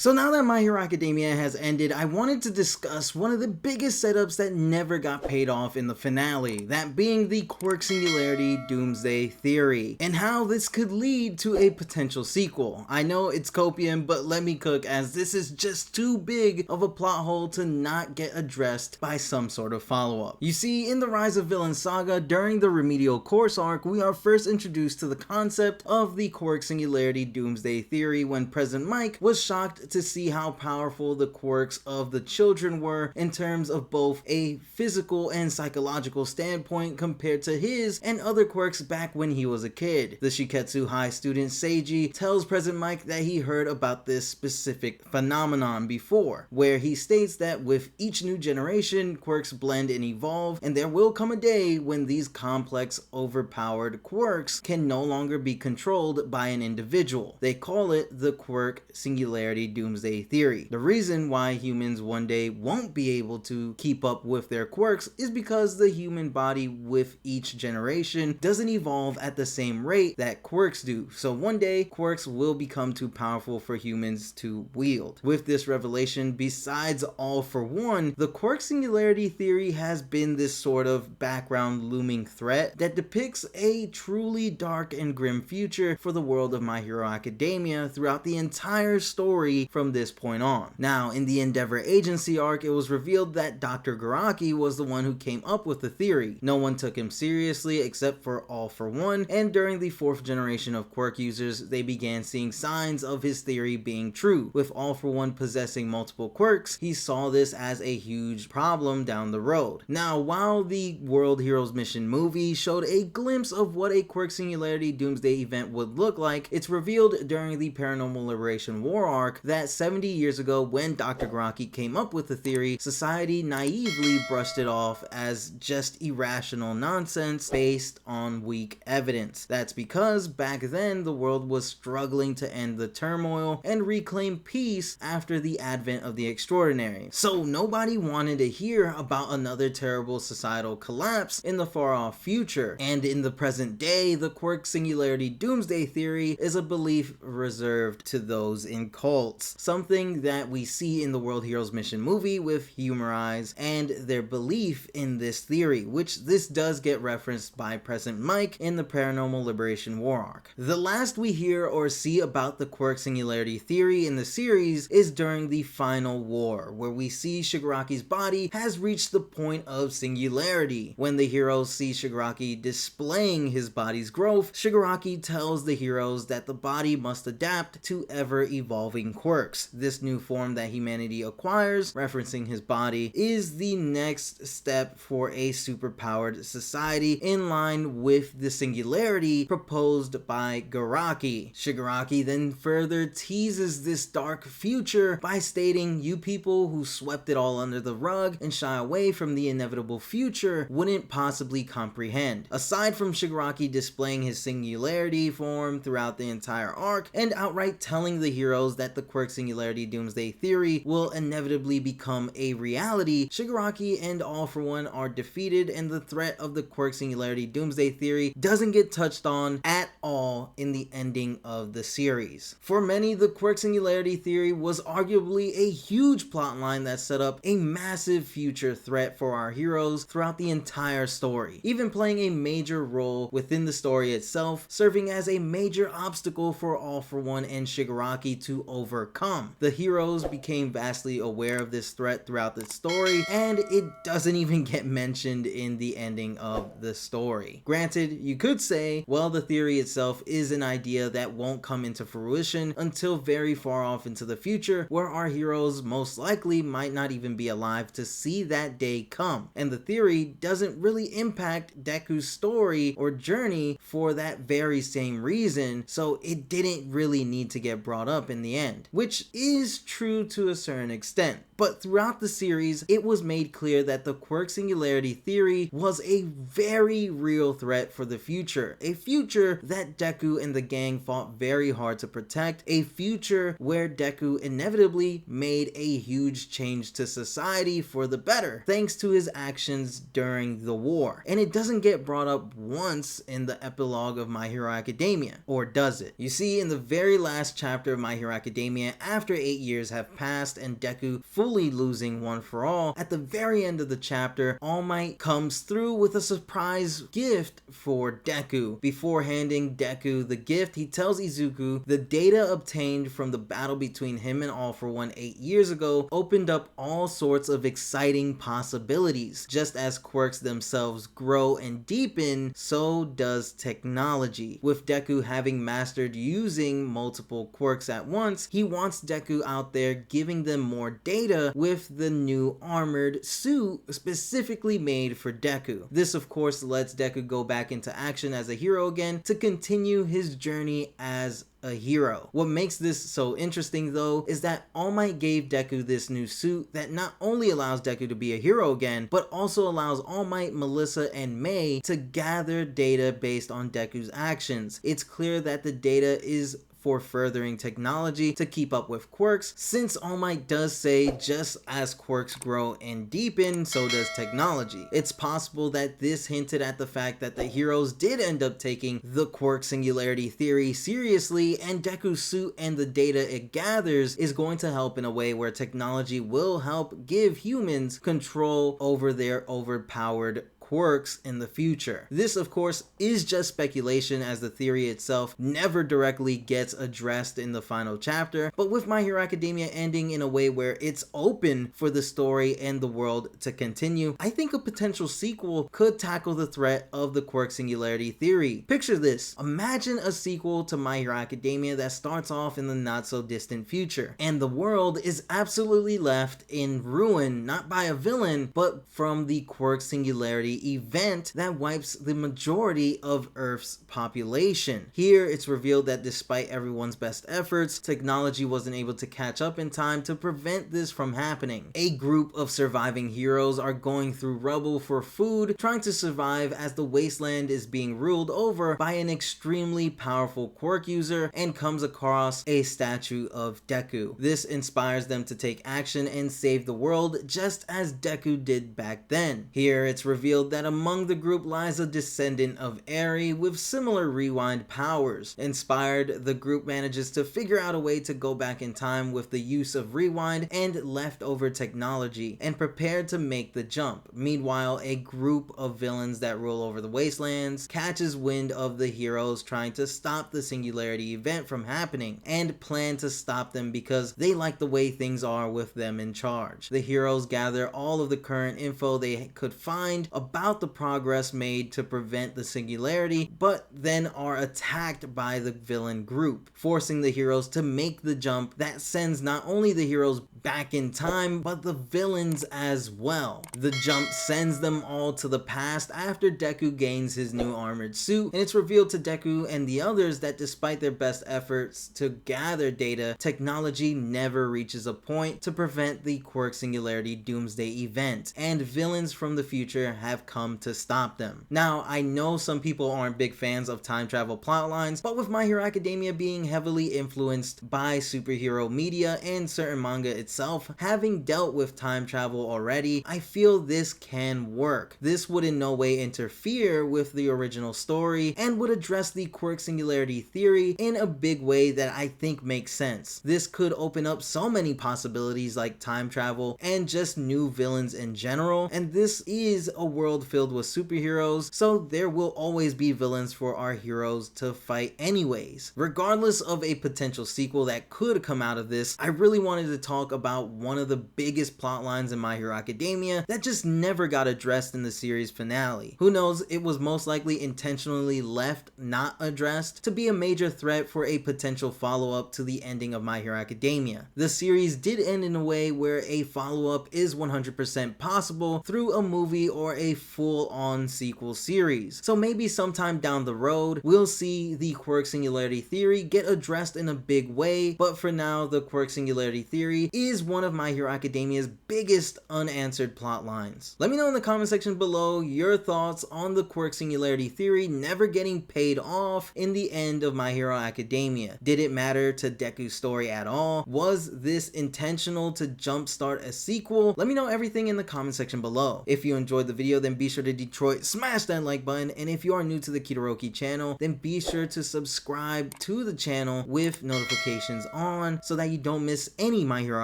So now that My Hero Academia has ended, I wanted to discuss one of the biggest setups that never got paid off in the finale, that being the Quirk Singularity Doomsday Theory, and how this could lead to a potential sequel. I know it's copium, but let me cook, as this is just too big of a plot hole to not get addressed by some sort of follow-up. You see, in the Rise of Villains saga, during the Remedial Course arc, we are first introduced to the concept of the Quirk Singularity Doomsday Theory when President Mike was shocked to see how powerful the quirks of the children were in terms of both a physical and psychological standpoint compared to his and other quirks back when he was a kid. The Shiketsu High student Seiji tells President Mike that he heard about this specific phenomenon before, where he states that with each new generation, quirks blend and evolve, and there will come a day when these complex, overpowered quirks can no longer be controlled by an individual. They call it the Quirk Singularity Doomsday Theory. The reason why humans one day won't be able to keep up with their quirks is because the human body with each generation doesn't evolve at the same rate that quirks do. So one day, quirks will become too powerful for humans to wield. With this revelation, besides All for One, the Quirk Singularity Theory has been this sort of background looming threat that depicts a truly dark and grim future for the world of My Hero Academia throughout the entire story from this point on. Now, in the Endeavor Agency arc, it was revealed that Dr. Shigaraki was the one who came up with the theory. No one took him seriously except for All for One, and during the 4th generation of quirk users, they began seeing signs of his theory being true. With All for One possessing multiple quirks, he saw this as a huge problem down the road. Now, while the World Heroes Mission movie showed a glimpse of what a Quirk Singularity Doomsday event would look like, it's revealed during the Paranormal Liberation War arc that 70 years ago, when Dr. Shigaraki came up with the theory, society naively brushed it off as just irrational nonsense based on weak evidence. That's because back then the world was struggling to end the turmoil and reclaim peace after the advent of the extraordinary. So nobody wanted to hear about another terrible societal collapse in the far off future. And in the present day, the Quirk Singularity Doomsday Theory is a belief reserved to those in cults, something that we see in the World Heroes Mission movie with Humor Eyes and their belief in this theory, which this does get referenced by President Mike in the Paranormal Liberation War arc. The last we hear or see about the Quirk Singularity Theory in the series is during the final war, where we see Shigaraki's body has reached the point of singularity. When the heroes see Shigaraki displaying his body's growth, Shigaraki tells the heroes that the body must adapt to ever-evolving quirks. This new form that humanity acquires, referencing his body, is the next step for a superpowered society in line with the singularity proposed by Shigaraki. Shigaraki then further teases this dark future by stating, "You people who swept it all under the rug and shy away from the inevitable future wouldn't possibly comprehend." Aside from Shigaraki displaying his singularity form throughout the entire arc and outright telling the heroes that the Quirk Singularity Doomsday Theory will inevitably become a reality, Shigaraki and All for One are defeated, and the threat of the Quirk Singularity Doomsday Theory doesn't get touched on at all in the ending of the series. For many, the Quirk Singularity Theory was arguably a huge plotline that set up a massive future threat for our heroes throughout the entire story, even playing a major role within the story itself, serving as a major obstacle for All for One and Shigaraki to overcome. The heroes became vastly aware of this threat throughout the story, and it doesn't even get mentioned in the ending of the story. Granted, you could say, well, the theory itself is an idea that won't come into fruition until very far off into the future, where our heroes most likely might not even be alive to see that day come, and the theory doesn't really impact Deku's story or journey for that very same reason, so it didn't really need to get brought up in the end, which is true to a certain extent. But throughout the series, it was made clear that the Quirk Singularity Theory was a very real threat for the future. A future that Deku and the gang fought very hard to protect. A future where Deku inevitably made a huge change to society for the better, thanks to his actions during the war. And it doesn't get brought up once in the epilogue of My Hero Academia, or does it? You see, in the very last chapter of My Hero Academia, after 8 years have passed and Deku fully losing One for All, at the very end of the chapter, All Might comes through with a surprise gift for Deku. Before handing Deku the gift, he tells Izuku the data obtained from the battle between him and All for One 8 years ago opened up all sorts of exciting possibilities. Just as quirks themselves grow and deepen, so does technology. With Deku having mastered using multiple quirks at once, he wants Deku out there giving them more data with the new armored suit specifically made for Deku. This of course lets Deku go back into action as a hero again to continue his journey as a hero. What makes this so interesting though is that All Might gave Deku this new suit that not only allows Deku to be a hero again, but also allows All Might, Melissa, and May to gather data based on Deku's actions. It's clear that the data is for furthering technology to keep up with quirks, since All Might does say just as quirks grow and deepen, so does technology. It's possible that this hinted at the fact that the heroes did end up taking the Quirk Singularity Theory seriously, and Deku's suit and the data it gathers is going to help in a way where technology will help give humans control over their overpowered quirks in the future. This of course is just speculation, as the theory itself never directly gets addressed in the final chapter, but with My Hero Academia ending in a way where it's open for the story and the world to continue, I think a potential sequel could tackle the threat of the Quirk Singularity Theory. Picture this: imagine a sequel to My Hero Academia that starts off in the not so distant future, and the world is absolutely left in ruin, not by a villain, but from the Quirk Singularity event that wipes the majority of Earth's population. Here it's revealed that despite everyone's best efforts, technology wasn't able to catch up in time to prevent this from happening. A group of surviving heroes are going through rubble for food, trying to survive as the wasteland is being ruled over by an extremely powerful quirk user, and comes across a statue of Deku. This inspires them to take action and save the world, just as Deku did back then. Here it's revealed that among the group lies a descendant of Eri with similar rewind powers. Inspired, the group manages to figure out a way to go back in time with the use of rewind and leftover technology, and prepared to make the jump. Meanwhile, a group of villains that rule over the wastelands catches wind of the heroes trying to stop the singularity event from happening, and plan to stop them because they like the way things are with them in charge. The heroes gather all of the current info they could find about the progress made to prevent the singularity, but then are attacked by the villain group, forcing the heroes to make the jump that sends not only the heroes back in time, but the villains as well. The jump sends them all to the past after Deku gains his new armored suit, and it's revealed to Deku and the others that despite their best efforts to gather data, technology never reaches a point to prevent the Quirk Singularity Doomsday event, and villains from the future have come to stop them. Now, I know some people aren't big fans of time travel plotlines, but with My Hero Academia being heavily influenced by superhero media and certain manga itself having dealt with time travel already, I feel this can work. This would in no way interfere with the original story and would address the Quirk Singularity Theory in a big way that I think makes sense. This could open up so many possibilities like time travel and just new villains in general, and this is a world filled with superheroes, so there will always be villains for our heroes to fight anyways. Regardless of a potential sequel that could come out of this, I really wanted to talk about one of the biggest plot lines in My Hero Academia that just never got addressed in the series finale. Who knows, it was most likely intentionally left not addressed to be a major threat for a potential follow-up to the ending of My Hero Academia. The series did end in a way where a follow-up is 100% possible through a movie or a full-on sequel series. So maybe sometime down the road, we'll see the Quirk Singularity Theory get addressed in a big way, but for now, the Quirk Singularity Theory is is one of My Hero Academia's biggest unanswered plot lines. Let me know in the comment section below your thoughts on the Quirk Singularity Theory never getting paid off in the end of My Hero Academia. Did it matter to Deku's story at all? Was this intentional to jumpstart a sequel? Let me know everything in the comment section below. If you enjoyed the video, then be sure to Detroit smash that like button, and if you are new to the Kitoroki channel, then be sure to subscribe to the channel with notifications on so that you don't miss any My Hero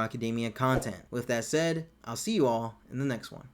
Academia content. With that said, I'll see you all in the next one.